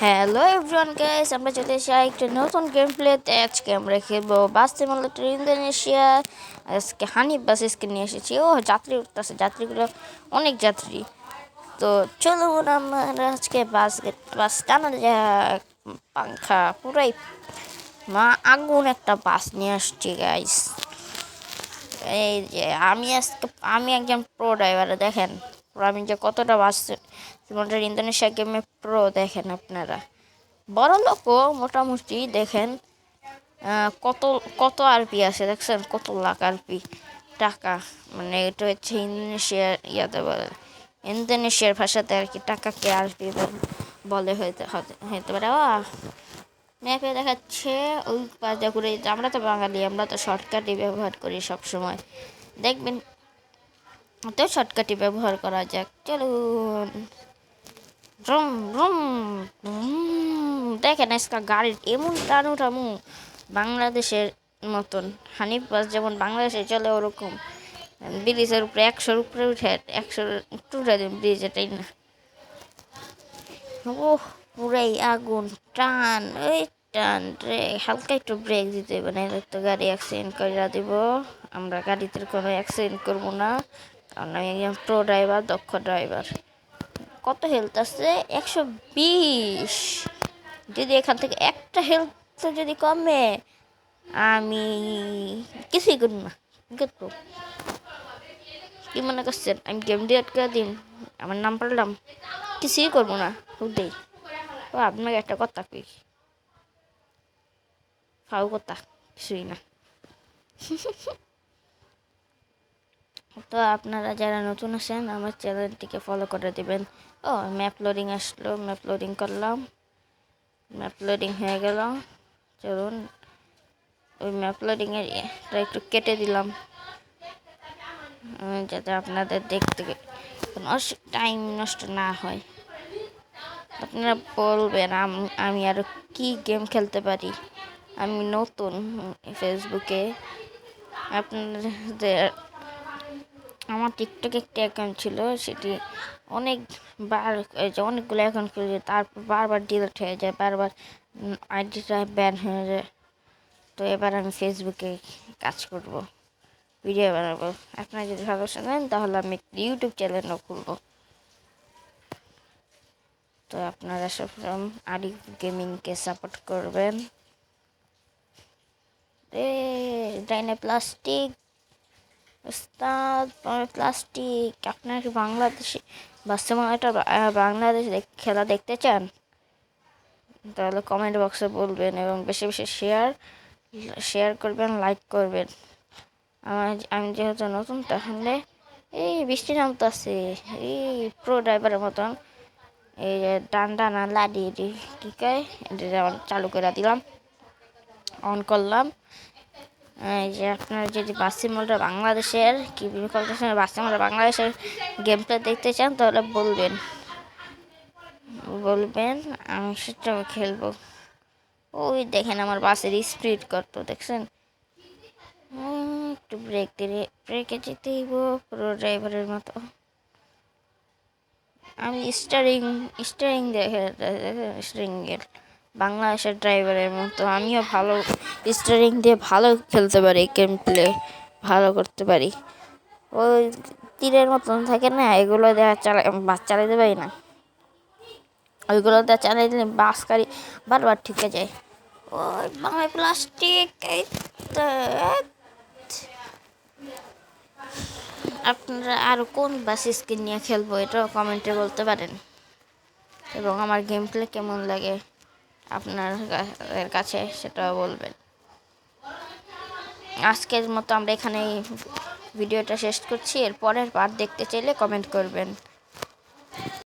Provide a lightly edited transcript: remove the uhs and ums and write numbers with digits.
Hello everyone guys, আমরা চলে এসেছি একটা নতুন গেম প্লেতে। আজকে আমরা খেলবো বাস সিমুলেটর ইন্দোনেশিয়া। আজকে হানিফ বাসেসকে নিয়ে এসেছি। ও যাত্রী উঠতেছে, যাত্রীগুলো অনেক যাত্রী। তো চলুন আমরা আজকে বাস টানা যাক। পাংখা পুরাই আগুন একটা বাস নিয়ে আসছি গাইস। এই যে আমি একজন প্রো ড্রাইভার, দেখেন আমি যে কতটা বাস সিমুলেটর ইন্দোনেশিয়া গেমে প্রো দেখেন আপনারা। বড় লোকও মোটামুটি দেখেন কত কত আরপি আছে, দেখছেন কত লাখ আরপি টাকা। মানে এটা হচ্ছে ইন্দোনেশিয়ার ইয়াতে বলে, ইন্দোনেশিয়ার ভাষাতে আর কি টাকাকে আরপি বলে হইতে পারে। ম্যাপে দেখাচ্ছে ওই পাশে ঘুরে। আমরা তো বাঙালি, আমরা তো শর্টকাটই ব্যবহার করি সব সময়, দেখবেন তো শর্টকাটই ব্যবহার করা যাক। চলুন রুম রুম দেখেন আজকে গাড়ির এমন টানু বাংলাদেশের মতন। হানিফ বাস যেমন বাংলাদেশে চলে ওরকম ব্রিজের উপরে 100-র উপরে উঠে 100-র একটু উঠে দিন ব্রিজ, এটাই না। ও পুরাই আগুন টান, ওই টান রে, হালকা একটু ব্রেক দিতে হবে, না তো গাড়ি অ্যাক্সিডেন্ট করে দিব। আমরা গাড়িতে কোনো অ্যাক্সিডেন্ট করবো না, কারণ আমি একজন প্রো ড্রাইভার, দক্ষ ড্রাইভার। কত হেলথ আছে? 120। যদি এখান থেকে একটা হেলথ যদি কমে, আমি কিছুই করি না। করবো কি মনে করছেন আমি গেম ডিলেট করে দিন? আমার নাম পাল্টাম? কিছুই করবো না, হুদেই। ও আপনাকে একটা কথা কই, ফাউ কথা, কিছুই না। তো আপনারা যারা নতুন আছেন আমার চ্যানেলটিকে ফলো করে দিবেন। ও ম্যাপ লোডিং আসলো, ম্যাপ লোডিং করলাম, ম্যাপ লোডিং হয়ে গেল। চলুন ওই ম্যাপ লোডিংয়ের একটু কেটে দিলাম, যাতে আপনাদের দেখতে টাইম নষ্ট না হয়। আপনারা বলবেন আমি আরও কি গেম খেলতে পারি। আমি নতুন ফেসবুকে, আপনাদের আমার টিকটক একটা অ্যাকাউন্ট ছিল, সেটি অনেকবার অনেকগুলো অ্যাকাউন্ট খুলে তারপর বারবার ডিলিট হয়ে যায়, বারবার আইডিটা ব্যান হয়ে যায়। তো এবার আমি ফেসবুকে কাজ করব, ভিডিও বানাবো। আপনারা যদি ভালোবাসা দেন তাহলে আমি ইউটিউব চ্যানেলও খুলবো। তো আপনারা সবসময় আরিফ গেমিংকে সাপোর্ট করবেন। ডাইনে প্লাস্টিক উস্তাদ, প্লাস্টিক। আপনারা কি বাংলাদেশে বাংলাদেশ খেলা দেখতে চান? তাহলে কমেন্ট বক্সে বলবেন এবং বেশি বেশি শেয়ার করবেন, লাইক করবেন। আমি যেহেতু নতুন, তাহলে এই বৃষ্টি নামতেছে, এই প্রো ড্রাইভারের মতন এই যে ডান্ডা না লাডি কি কয়, এটা চালু করে দিলাম, অন করলাম। এই যে আপনারা যদি বাস সিমুলেটর বাংলাদেশের কি বাস সিমুলেটর বাংলাদেশের গেম প্লে দেখতে চান তাহলে বলবেন, আমি সেটাও খেলবো। ওই দেখেন আমার বাসের স্পিড কত, দেখছেন? একটু ব্রেক দিলে ব্রেকে যেতেই পুরো ড্রাইভারের মতো। আমি স্টারিং দেখে স্টারিংয়ের বাংলাদেশের ড্রাইভারের মতো আমিও ভালো স্টারিং দিয়ে ভালো খেলতে পারি, গেম প্লে ভালো করতে পারি। ওই তীরের মতন থাকে না, এগুলো দেওয়া বাস চালাইতে পারি না, ওইগুলো দেওয়া চালাই দিলে বাস গাড়ি বারবার ঠিকে যায়। ওই বাংলায় প্লাস্টিক। আপনারা আরও কোন বাস স্কিন নিয়ে খেলবো এটাও কমেন্টে বলতে পারেন, এবং আমার গেম প্লে কেমন লাগে আপনাদের কাছে সেটাও বলবেন। আজকের মতো আমরা এখানেই ভিডিওটা শেষ করছি, এর পরের পার্ট দেখতে চাইলে কমেন্ট করবেন।